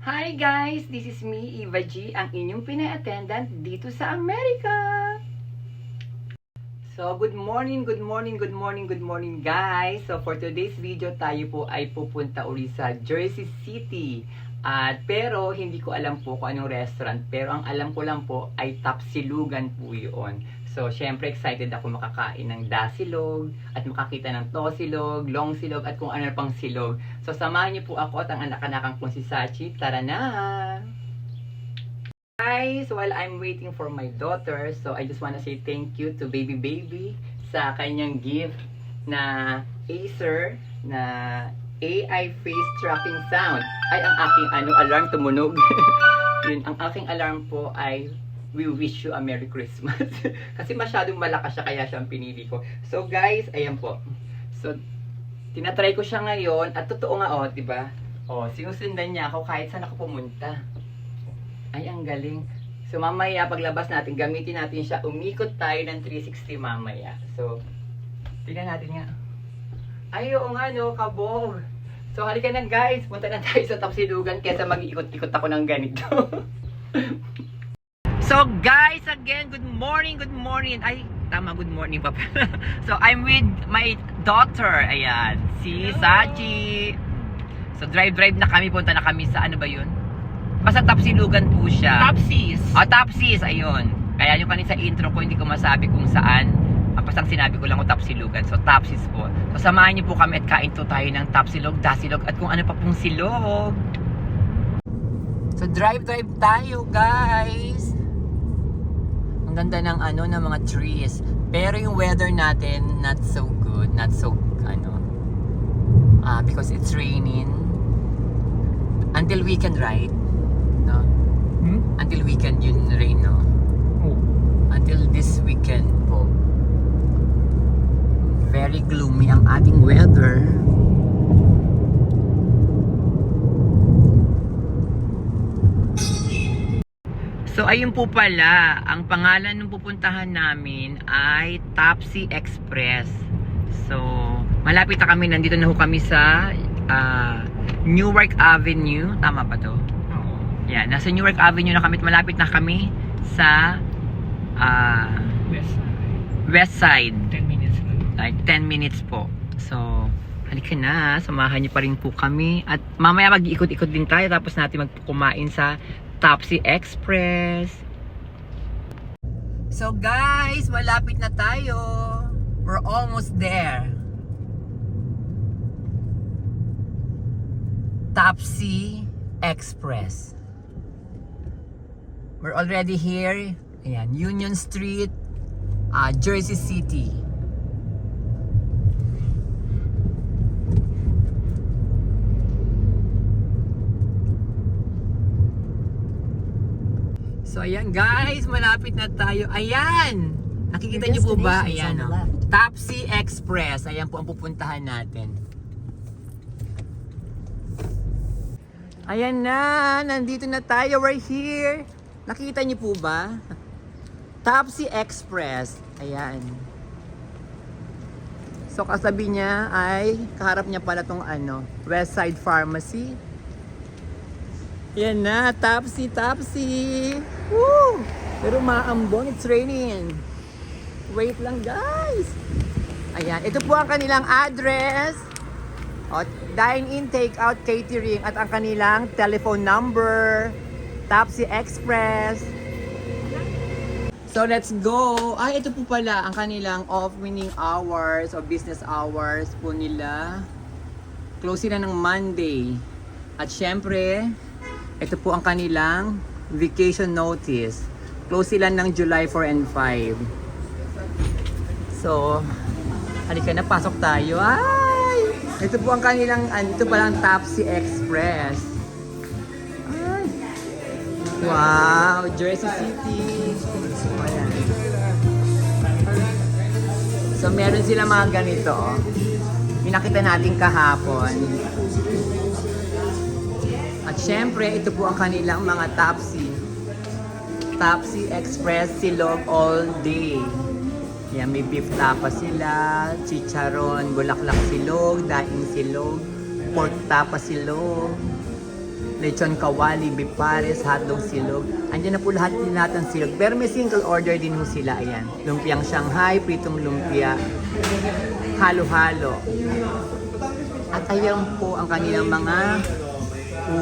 Hi guys! This is me, Eva G, ang inyong Pinay-attendant dito sa Amerika! So, good morning guys! So, for today's video, tayo po ay pupunta uli sa Jersey City. Pero, hindi ko alam po kung anong restaurant. Pero, ang alam ko lang po ay Tapsilugan po yun. So, syempre excited ako makakain ng dasilog at makakita ng tosilog, long silog at kung ano pang silog. So, samahan niyo po ako at ang anak-anakang kong si Sachi. Tara na! Guys, while I'm waiting for my daughter, so I just wanna say thank you to Baby sa kanyang gift na Acer na AI face tracking sound. Ay, ang aking alarm tumunog. Yun, ang aking alarm po ay we wish you a Merry Christmas. Kasi masyadong malakas siya kaya siya ang pinili ko. So guys, ayan po. So, tinatry ko siya ngayon at totoo nga diba? Sinusundan niya ako kahit saan ako pumunta. Ay, ang galing. So, mamaya paglabas natin, gamitin natin siya. Umikot tayo ng 360 mamaya. So, tingnan natin nga. Ay, oo nga kabog. So, halika na guys. Punta na tayo sa Tapsilugan kesa mag-ikot-ikot ako ng ganito. So guys, again, good morning. Ay, tama, good morning pa pala. So I'm with my daughter, ayan, si Sachi. So drive na kami, punta na kami sa ano ba yun? Basta Tapsilugan po siya. Tapsis, ayun. Kaya yung kanina sa intro ko, hindi ko masabi kung saan. Basta sinabi ko lang Tapsilugan. So Tapsis po. So samahan niyo po kami at kain to tayo ng tapsilog, dasilog at kung ano pa pong silog. So drive tayo guys. Ang ganda ng ng mga trees. Pero yung weather natin not so good, because it's raining. Until weekend, right? No? Until weekend yun rain, no? Until this weekend po. Very gloomy ang ating weather. So ayun po pala, ang pangalan ng pupuntahan namin ay Tapsi Express. So malapit na kami, nandito na ho kami sa Newark Avenue. Tama ba to? Oo. Yeah, nasa Newark Avenue na kami at malapit na kami sa West Side. 10 minutes lang. Like 10 minutes po. So halika na, samahan niyo pa rin po kami. At mamaya mag-iikot-ikot din tayo tapos natin magkumain sa Tapsi Express. So guys, malapit na tayo. We're almost there. Tapsi Express. We're already here. Ayan, Union Street, Jersey City. So ayan guys, malapit na tayo. Ayan! Nakikita niyo po ba? Ayan Tapsi Express. Ayan po ang pupuntahan natin. Ayan na! Nandito na tayo. We're here. Nakikita niyo po ba? Tapsi Express. Ayan. So kasabi niya ay kaharap niya pala tong Westside Pharmacy. Yan na, Tapsi. Woo! Pero maambon, it's raining. Wait lang guys. Ayan, ito po ang kanilang address. Dine-in, take-out, catering at ang kanilang telephone number. Tapsi Express. So let's go. Ay, ito po pala ang kanilang opening hours o business hours po nila. Close sila ng Monday. At syempre, ito po ang kanilang vacation notice. Close sila ng July 4 and 5. So, halika na, pasok tayo. Ay! Ito po ang kanilang, ito palang Tapsi Express. Ay! Wow! Jersey City. Ayan. So, meron sila mga ganito. Yung nakita natin kahapon. At syempre, ito po ang kanilang mga Tapsi. Tapsi Express silog all day. Yan, may beef tapa sila, chicharon, bulaklak silog, daing silog, pork tapa silog. lechon kawali, beef pares, hotdog, silog. Andiyan na po lahat ng silog. Pero may single order din ho sila. Ayan. Lumpiang Shanghai, pritong lumpia, halo-halo. At ayan po ang kanilang mga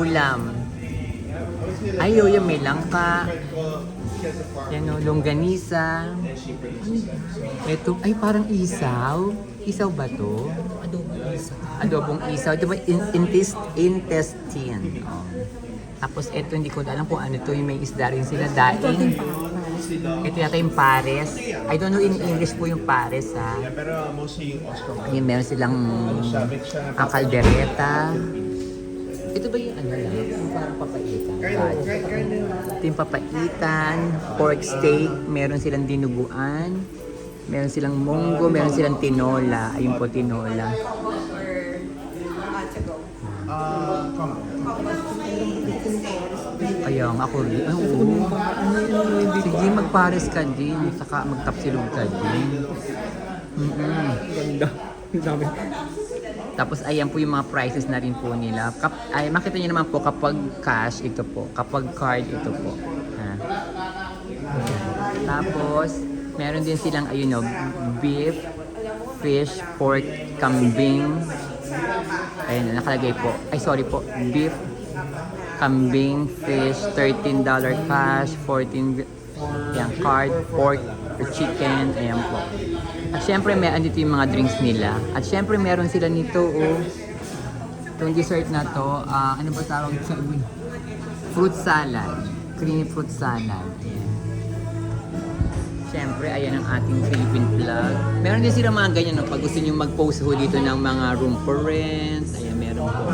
ulam. Ayo, yung may langka. Yan o, longganisa. Ito, ay parang isaw. Isaw ba to? Adobong isaw. Ito ba intestine? Oh. Tapos ito, hindi ko alam kung ano to. Yung may isda rin sila. Daing. Ito yata yung pares. I don't know in English po yung pares ha. Pero mostly yung Oscar. Ayun, meron silang kaldereta. Ito ba yung ano lang? Yung parang papaitan? Ito yung papaitan, pork steak, meron silang dinuguan, meron silang munggo, meron silang tinola. Ayun po, tinola. Ayun, ako rin. Ay, oo. Sige, magpares ka din. Saka magtapsilog ka din. Ganda. Dami. Tapos ayan po yung mga prices na rin po nila. Ay, makita niyo naman po kapag cash, ito po. Kapag card, ito po. Ha. Tapos, meron din silang, ayun o, beef, fish, pork, kambing. Ayun, nakalagay po. Ay, sorry po. Beef, kambing, fish, $13 cash, 14 yan, card, pork, or chicken, ayan po. At syempre, may andito yung mga drinks nila. At syempre, meron sila nito, oh. Itong dessert na to, ano ba tawag sa fruit salad. Creamy fruit salad. Ayan. Syempre, ayan ang ating Philippine plug. Meron din sila mga ganyan, no? Pag gusto nyo mag-post ho dito ng mga room for rent. Ayan, meron po.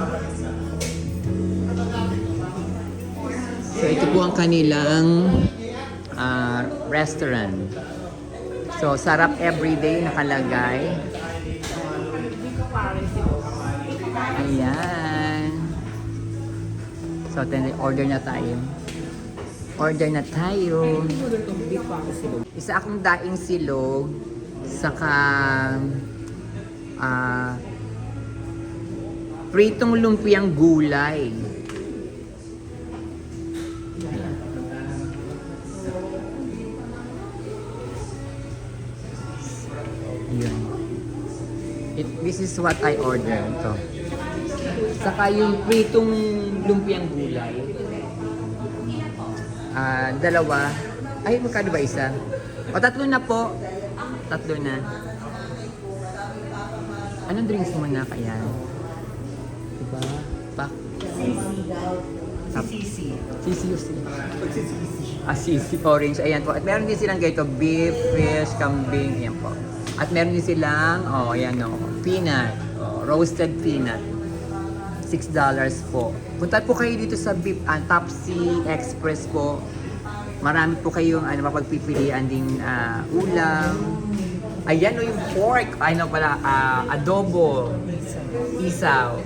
So, ito po ang kanilang restaurant. So, sarap everyday nakalagay. Ayan. So, order na tayo. Order na tayo. Isa akong daing silog. Saka pritong lumpiang gulay. Yun. This is what I ordered. Ito. Saka yung pritong lumpiang gulay. Dalawa. Ay, magkano ba isa? O, tatlo na po. Tatlo na. Anong drinks mo na kaya? Diba? Pak. Sisi. Sisi. Sisi. Orange. Ayan po. At meron din silang ganito. Beef, fish, kambing. Ayan po. At meron din silang, ayan o, peanut, roasted peanut. $6 po. Punta po kayo dito sa Beef Topsy Express po. Marami po kayong mapagpipilian ding ulam. Ayan o yung pork. Ano pala, adobo, isaw,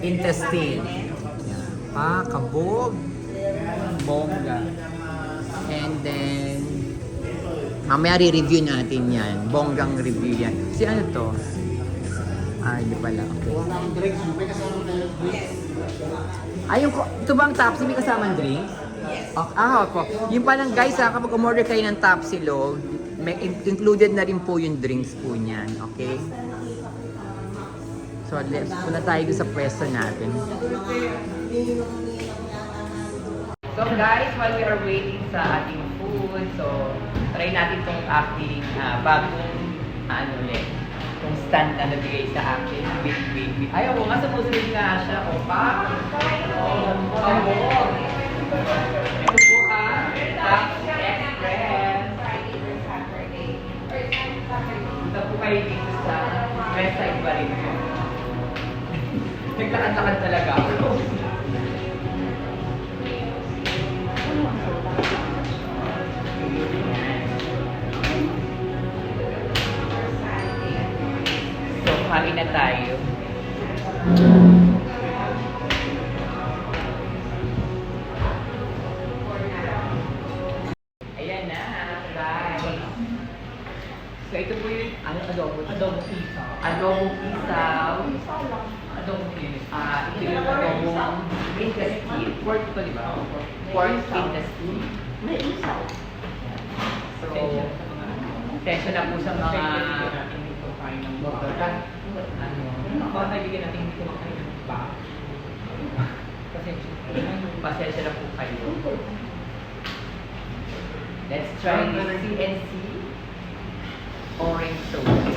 intestine. Kabog, bongga. And then, mamaya re-review natin yan. Bonggang review yan. Si ano to? Hindi pala. Okay. Ito ba ang Topsy? May kasamang drinks? Yes. Opo. Yung palang guys, kapag umorder kayo ng Topsy Log, may included na rin po yung drinks po niyan. Okay? So, let's punta tayo sa pwesto natin. So guys, while we are waiting sa ating food, so try natin itong aking bagong itong stand na nabigay sa akin. Wait. Ay, oo nga, sumusunod nga siya. O, pa? Ito po Topsy Express. Punta po kayo dito sa website pa rin. Nagtakad-takad talaga ako. So, kain na tayo. Ayan na, guys. So, ito po yung, adobo? Adobong isaw. Adobong isaw. Adobong ito yung adobong intestine. Pork ito, di ba? Pork in the sea. May isaw. So, attention na po sa mga motor ka. Baka kaibigan natin hindi kumakain ng ba? Pasensya na po kayo. Let's try the CNC orange soda.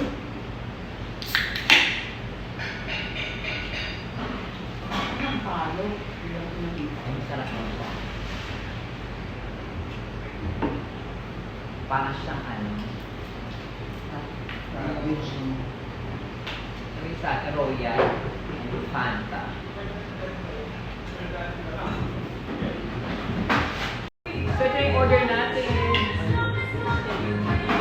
Ang palo. Ang sarap mo siya. Parang siyang ano. Sa Royal Fanta. So ito yung order natin.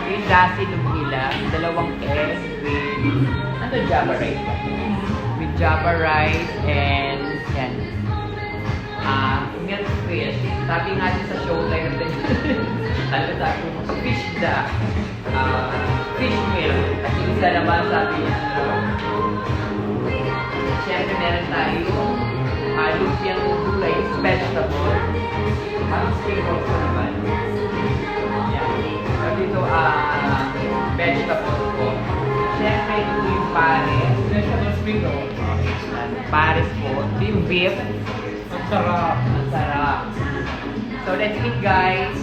Yung Lassi Lumila, dalawang S with, ano Java rice? With Java rice and yan. Milk fish. Sabi nga din sa showtime natin, ano sabi mo, fish da. Fish milk. At yung isa naman sabi niya, siyempre meron tayo lupiang rice vegetable. Parang spring rolls na naman. Yan. So dito, vegetables po. Siyempre ito yung pares. Vegetable spring roll. Pares po. Ito yung beef. Ang sarap. Ang sarap. So let's eat, guys.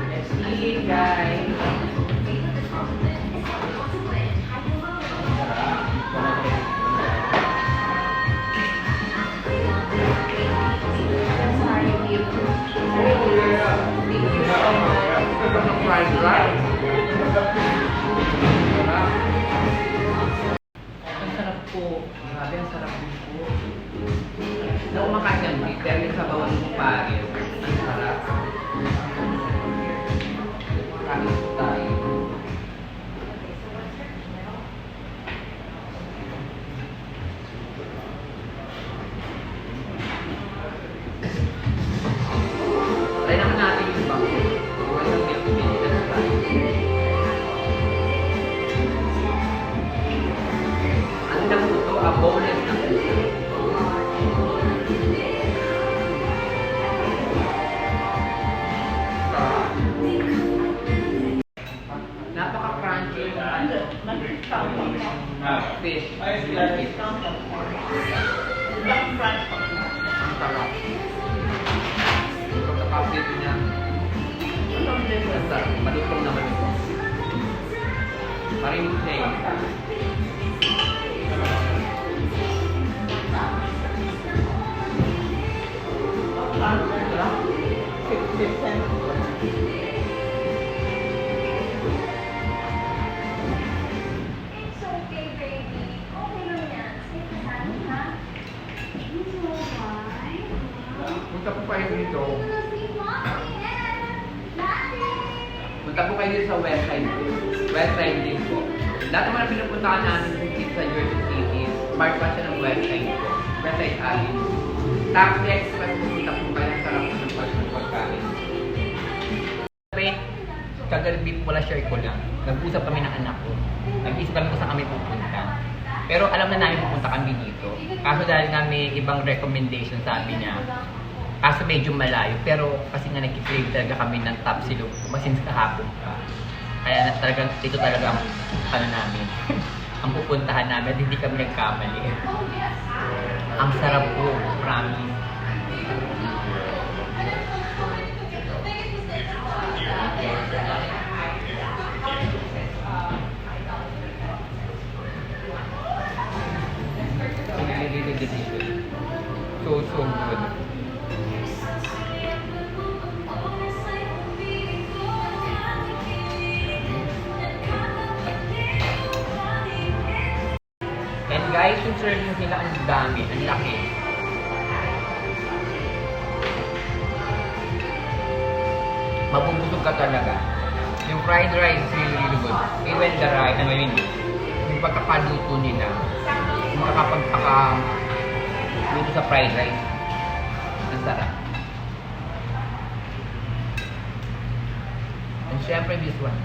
Let's eat, guys. Fried rice. Ang sarap po. Grabe, ang sarap din po. Na kumakain ng beef, pero yung sabawan mo pares. Ang sarap. Kain po tayo. Try naman natin yung bangko. Walang milk fish na tayo. Ano na po ito? Bonus na po. Napaka-crunchy yung ano. Fish. Fish. Ang sarap. Pagkakapit niya. Ang sarap. Malutong naman ito. Marinig siya eh. It's okay, baby. Okay lang yan. Sige, saan ha? It's alright. Punta po kayo dito. Sleep mommy and daddy. Punta po kayo dito sa website. Website din po. Lahat naman na pinupuntahan namin dito sa Jersey City. Smart pa siya ng website po. Website amin. Tax Express, pupunta po kayo. Ang sarap po ng pagkain. Kagabi wala share ko lang. Nag-usap kami ng anak ko. Nag-isip kami kung saan kami pupunta. Pero alam na namin pupunta kami dito. Kaso dahil nga may ibang recommendation sabi niya. Kaso medyo malayo. Pero kasi nga nag-crave talaga kami ng Tapsilog. Since kahapon pa. Kaya talagang ito talaga ang ano namin. Ang pupuntahan namin at hindi kami nagkamali. Ang sarap po, promise. Really delicious. So good. And guys, yung servings nila ang dami, ang laki. Mabubusog ka talaga. Yung fried rice is really good. Even the rice, ano yun, yung pagkakaluto nila, yung kakapagpaka dito sa fried rice. Ang sarap. And syempre this one.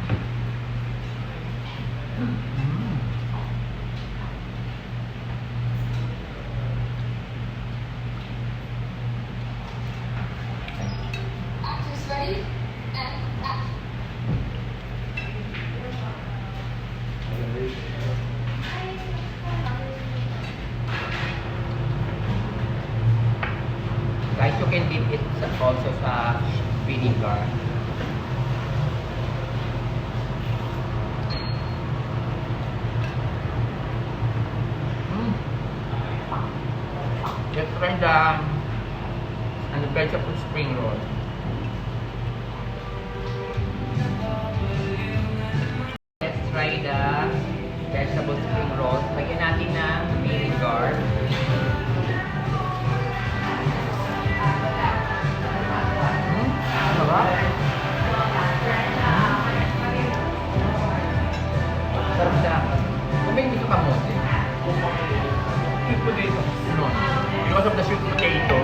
Guys, you can dip it also sa vinegar. Let's try the vegetable spring roll. Let's try the vegetable spring roll. Lagyan natin ng vinegar. Sarap. Sarap siya. Kung may dito kamote. Sweet potato. No. Because of the sweet potato,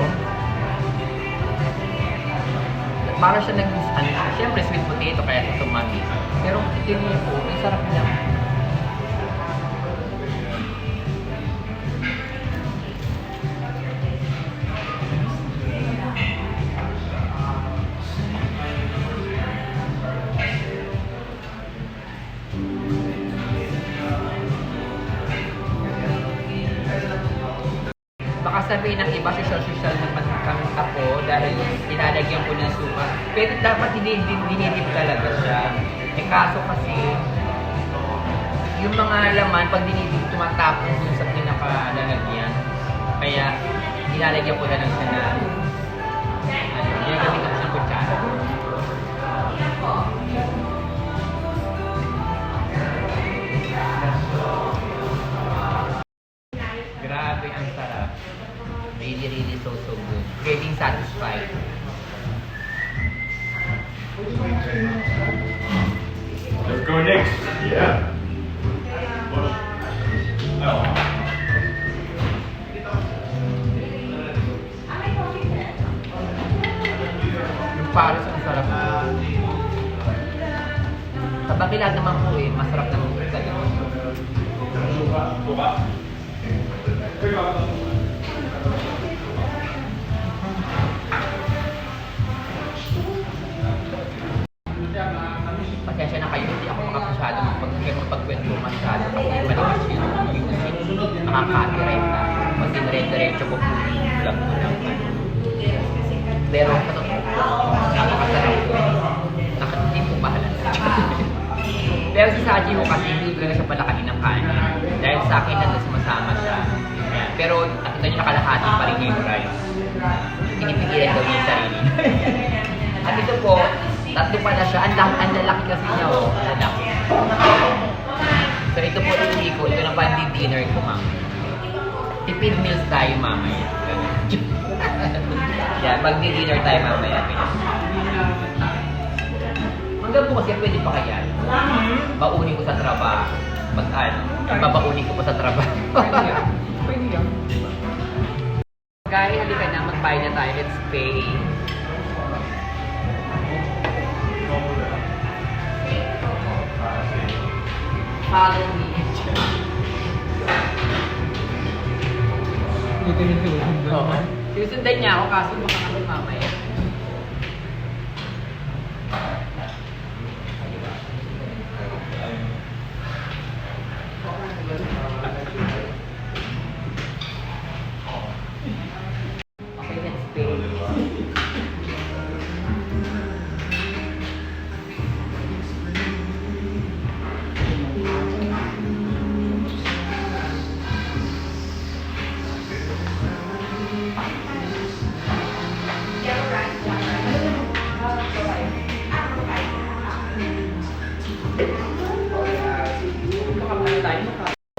Para siya nag-ano, siyempre sweet potato kaya ito tumamis. Pero tingin niyo po, ang sarap niya. Baka sabihin ng iba, social naman kami ako dahil nilalagyan ko ng suka. Pero dapat dinidip talaga siya. Eh kaso kasi, yung mga laman, pag dinidip, tumatapon dun sa pinakalalagyan. Kaya, nilalagyan ko na lang siya na, ginagamit ko siyang kutsara. Grabe, ang sarap. Really so good. Getting satisfied. let's go next. Yeah. Oh. Yung pares ang sarap. Sa bakilan naman po masarap naman po talaga. Buka. Pasensya na kayo, hindi ako makapasyado magpagkwento masyado kasi malakas yung music. Nakaka-copyright na. Pag dinire-diretso ko po yung vlog ko lang. Pero sa totoo po, napakasarap po. Hindi po bahala. Pero si Saji ko kasi hindi talaga siya palakain ng kanin. Dahil sa akin lang sumasama siya. Ayan. Pero nakita niyo nakalahati pa rin yung rice. Pinipigilan daw yung sarili. At ito po, tatlo pala siya. Ang lalaki kasi niya, oh. Lalaki. So ito po yung ko. Ito na pa dinner ko, ma'am. Tipid meals tayo mamaya. Yan, magdi-dinner tayo mamaya. Hanggang po kasi pwede pa kaya. Baunin ko sa trabaho. Pag ano, babaunin ko pa sa trabaho. Pwede yan. Guys, halika na. Magbayad na tayo. Let's pay. Follow me. Ito yung sinusundan. Oo. Sinusundan niya ako kaso baka kami mamaya. Okay, let's pay.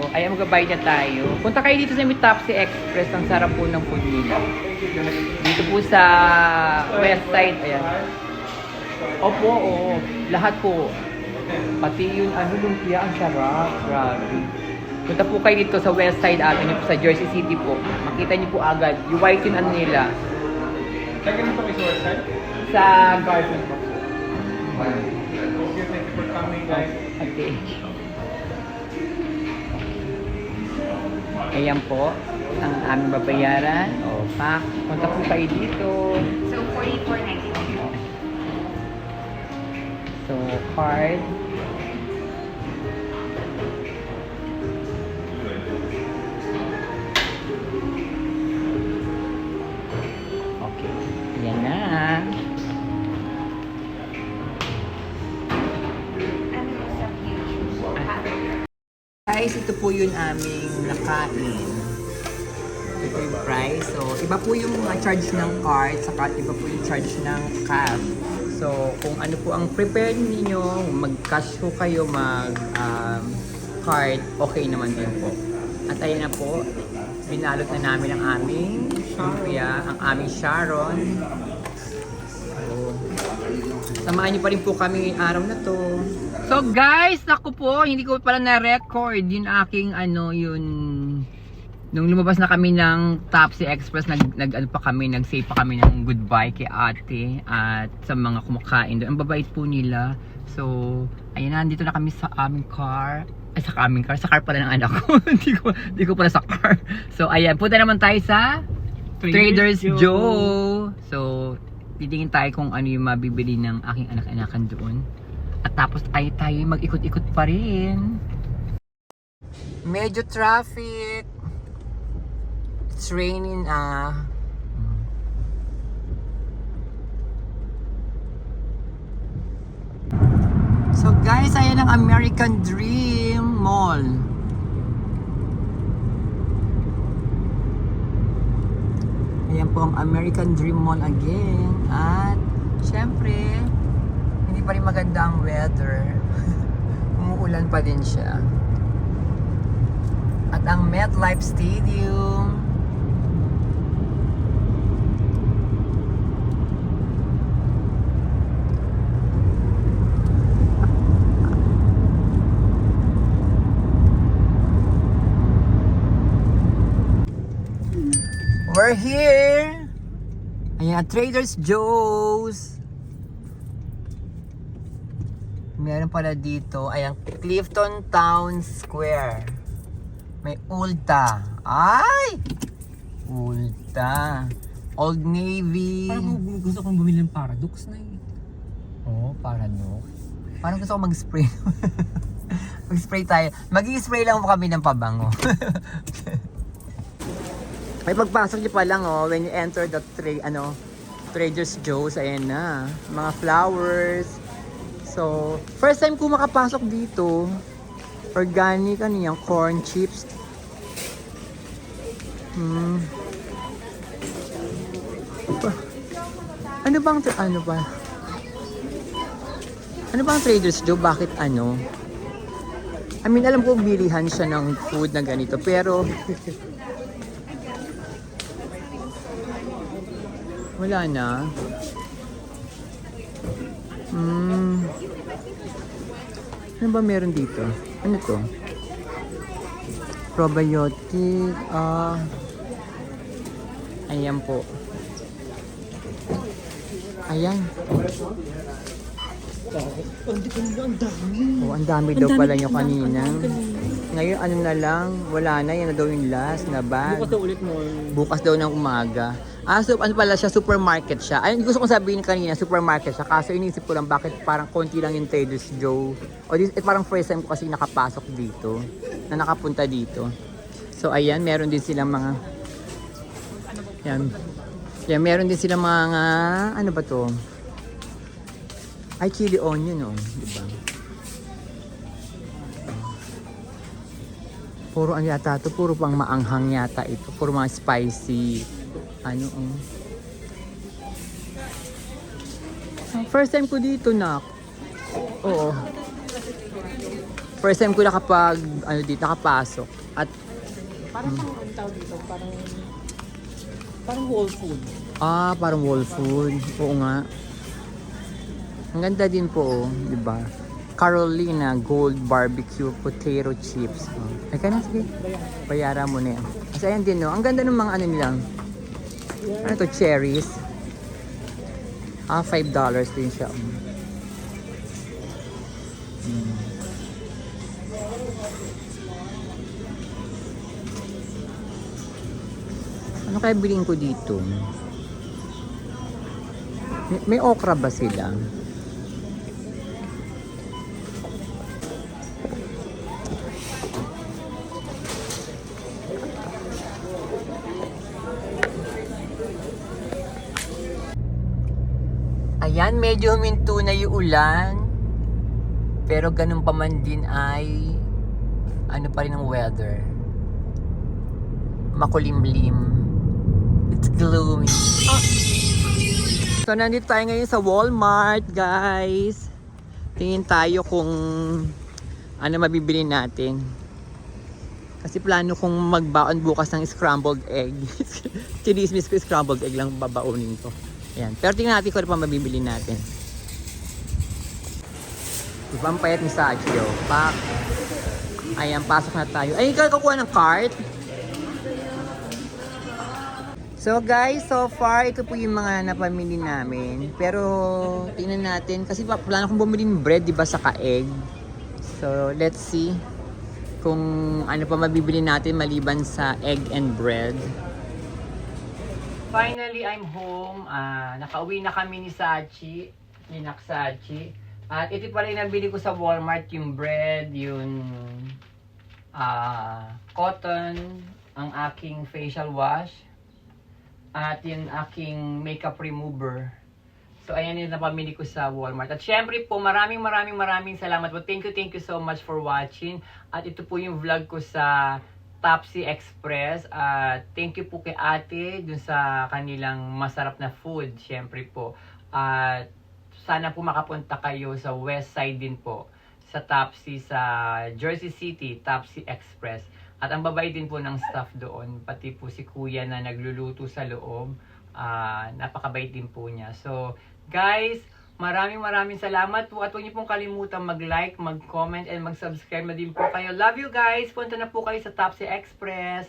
Ayan, magbabayad na tayo. Punta kayo dito sa may Tapsi Express. Ang sarap po ng food nila. Dito po sa west side. Ayan. Opo, oo. Lahat po. Pati yung lumpia, ang sarap. Grabe. Punta po kayo dito sa west side atin, sa Jersey City po. Makita niyo po agad. Yung white yung ano nila. Second ito is our side. Sa garden po. Okay, thank you for coming, guys. Okay. Ayan po, ang aming babayaran. O, pak. Punta po kayo dito. So, 44.99. So, card. Okay. ito po yung aming nakain. Ito yung price. So, iba po yung charge ng card, saka iba po yung charge ng cash. So, kung ano po ang prepared ninyo, mag-cash po kayo, card, okay naman din po. At ayan na po, binalot na namin ang aming lumpia, ang aming Sharon. So, samahan niyo pa rin po kami ngayong araw na to. So guys, naku po, hindi ko pala na-record yung aking nung lumabas na kami ng Taxi Express, nag-say pa kami ng goodbye kay ate at sa mga kumakain doon. Ang babait po nila. So, ayan na, dito na kami sa aming car. Ay, sa aming car. Sa car pala ng anak ko. Hindi ko pala sa car. So, ayan, punta naman tayo sa Traders Joe. So, titingin tayo kung ano yung mabibili ng aking anak-anakan doon. At tapos tayo mag-ikot-ikot pa rin. Medyo traffic. It's raining So guys, ayan ang American Dream Mall. Ayan po ang American Dream Mall again. At syempre, hindi pa rin maganda ang weather. Umuulan pa din siya. At ang MetLife Stadium. We're here! Ayan, Traders Joe's. Meron pala dito, ayan, Clifton Town Square. May Ulta. Ay! Ulta. Old Navy. Parang gusto kong bumili ng Paradox na eh. Oh, Paradox. Parang gusto ko mag-spray. Mag-spray tayo. Mag-i-spray lang kami ng pabango. May pagpasok niyo pa lang when you enter the Traders Joe's, ayan na. Mga flowers. So, first time ko makapasok dito. Organic, yung corn chips. Ano bang Traders Joe? Bakit I mean, alam ko bilihan siya ng food na ganito, pero wala na. Ano ba meron dito? Ano to? Probiotic. Ayan po. Ayan. Oh, ang dami daw pala yung kanina. Ngayon ano na lang, wala na, yan na daw yung last na bag. Bukas daw ulit mo. Bukas daw ng umaga. So ano pala siya, supermarket siya. Ayun, gusto kong sabihin kanina, supermarket siya. Kaso iniisip ko lang bakit parang konti lang yung Traders Joe. Parang first time ko kasi nakapasok dito, na nakapunta dito. So ayan, meron din silang mga yan, meron din silang mga ano ba to? Ay, chili onion di ba? Puro ano yata to, puro pang maanghang yata ito, puro mga spicy. First time ko dito, nak. Oo. First time ko dito nakapasok. At Parang ang tawag dito, parang Whole Food. parang Whole Food. Oo nga. Ang ganda din po, di ba? Carolina Gold Barbecue Potato Chips. Ay ka na, sige. Bayaran mo na yan. Kasi ayan din, no? Ang ganda ng mga nilang. Ano to, cherries? $5 din siya. Ano kaya bilhin ko dito? May okra ba sila? Ayan, medyo huminto na yung ulan. Pero ganun pa man din ay ano pa rin ang weather. Makulimlim. It's gloomy. Ah! So, nandito tayo ngayon sa Walmart, guys. Tingin tayo kung ano mabibili natin. Kasi plano kong magbaon bukas ng scrambled egg. Chinismis ko scrambled egg lang babaunin ko. Ayan. Pero tingnan natin kung ano pa mabibili natin. Diba ang payat ni Sachi, oh. Pak. Ayan, pasok na tayo. Ay, ikaw kukuha ng cart? So guys, so far, ito po yung mga napamili namin. Pero, tingnan natin. Kasi plano kong bumili ng bread, diba, sa ka-egg. So, let's see kung ano pa mabibili natin maliban sa egg and bread. Finally, I'm home. Nakauwi na kami ni Sachi, ni Sachi. At ito pala yung nabili ko sa Walmart, yung bread, yung cotton, ang aking facial wash, at yung aking makeup remover. So, ayan yung napamili ko sa Walmart. At syempre po, maraming salamat po. Thank you so much for watching. At ito po yung vlog ko sa Topsy Express. Thank you po kay ate dun sa kanilang masarap na food. Syempre po. At sana po makapunta kayo sa west side din po. Sa Topsy, sa Jersey City, Topsy Express. At ang babay din po ng staff doon. Pati po si kuya na nagluluto sa loob. Napakabait din po niya. So, guys, maraming salamat po. At huwag niyo pong kalimutan mag-like, mag-comment, and mag-subscribe na din po kayo. Love you guys! Punta na po kayo sa Topsy Express.